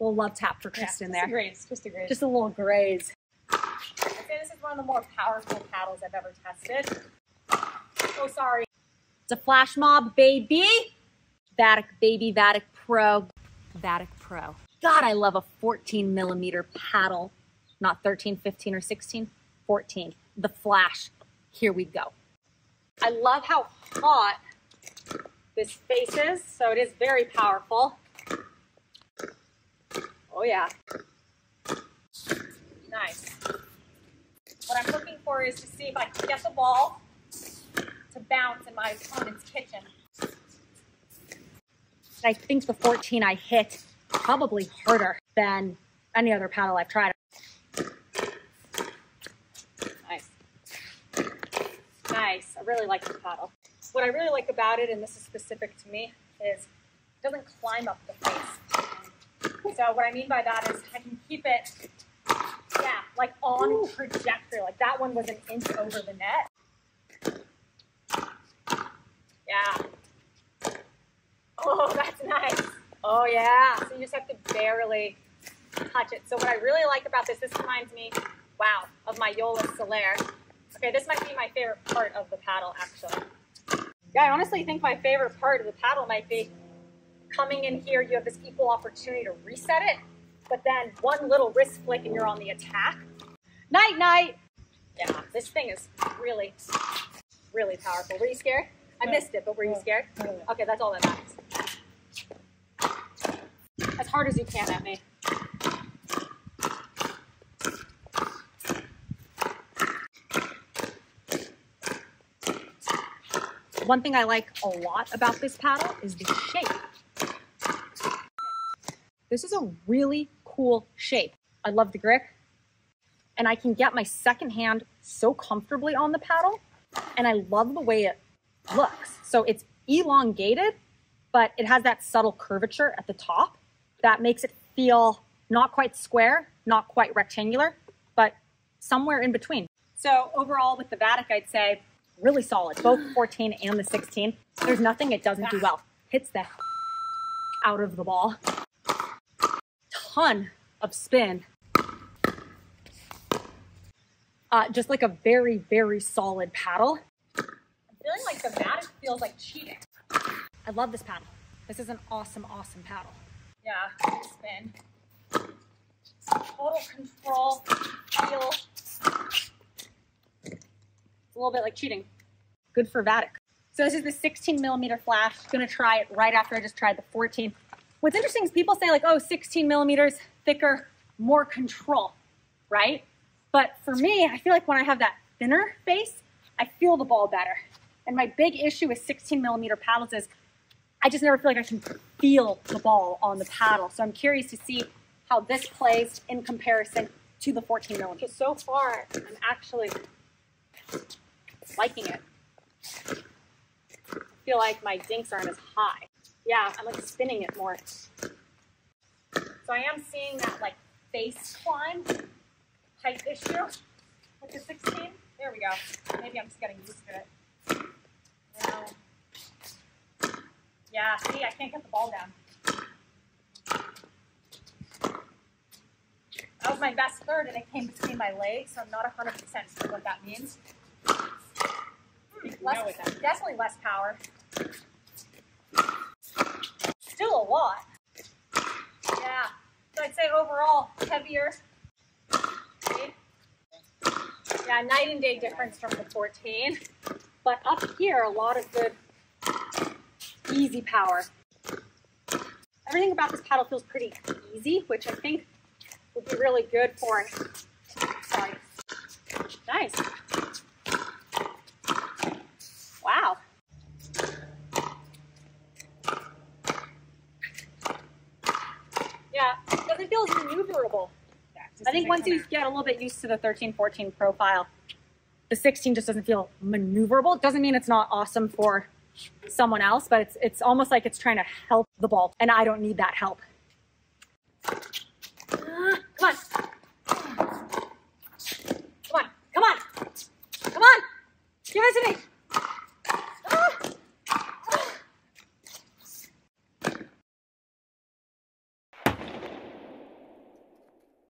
Little love tap for Kristen there. Just a graze. Just a little graze. I'd say this is one of the more powerful paddles I've ever tested. Oh, sorry. It's a flash mob, baby. Vatic, baby, Vatic Pro. Vatic Pro. God, I love a 14 millimeter paddle. Not 13, 15, or 16. 14. The Flash. Here we go. I love how hot this face is, so it is very powerful. Oh yeah. Nice. What I'm looking for is to see if I can get the ball to bounce in my opponent's kitchen. I think the 14 I hit probably harder than any other paddle I've tried. Nice. Nice. I really like the paddle. What I really like about it, and this is specific to me, is it doesn't climb up the face. So what I mean by that is I can keep it, yeah, like on trajectory. Like that one was an inch over the net. Yeah. Oh, that's nice. Oh yeah. So you just have to barely touch it. So what I really like about this reminds me, wow, of my Yola Solaire. Okay, this might be my favorite part of the paddle, actually. Yeah, I honestly think my favorite part of the paddle might be coming in here, you have this equal opportunity to reset it, but then one little wrist flick and you're on the attack. Night, night. Yeah, this thing is really, really powerful. Were you scared? I missed it, but were you scared? Okay, that's all that matters. As hard as you can at me. One thing I like a lot about this paddle is the shape. This is a really cool shape. I love the grip, and I can get my second hand so comfortably on the paddle, and I love the way it looks. So it's elongated, but it has that subtle curvature at the top that makes it feel not quite square, not quite rectangular, but somewhere in between. So overall with the Vatic, I'd say really solid, both 14 and the 16. There's nothing it doesn't do well. Hits the out of the ball. Ton of spin. Just like a very, very solid paddle. I'm feeling like the Vatic feels like cheating. I love this paddle. This is an awesome, awesome paddle. Yeah, spin. Total control, feel. A little bit like cheating. Good for Vatic. So this is the 16 millimeter Flash. Gonna try it right after I just tried the 14. What's interesting is people say like, oh, 16 millimeters, thicker, more control, right? But for me, I feel like when I have that thinner face, I feel the ball better. And my big issue with 16 millimeter paddles is I just never feel like I can feel the ball on the paddle. So I'm curious to see how this plays in comparison to the 14 millimeter. So far, I'm actually liking it. I feel like my dinks aren't as high. Yeah, I'm like spinning it more. So I am seeing that like face climb type issue with the 16. There we go. Maybe I'm just getting used to it. Yeah, see, I can't get the ball down. That was my best third, and it came between my legs, so I'm not 100% sure what that means. Definitely less power. Still a lot. Yeah. So I'd say overall, heavier. See? Yeah, night and day difference from the 14. But up here, a lot of good, easy power. Everything about this paddle feels pretty easy, which I think would be really good for, sorry. Nice. Wow. Yeah, it doesn't feel as maneuverable. Yeah, I think once you get a little bit used to the 13, 14 profile, the 16 just doesn't feel maneuverable. It doesn't mean it's not awesome for someone else, but it's almost like it's trying to help the ball, and I don't need that help. Come on. Come on. Come on. Come on. Give it to me.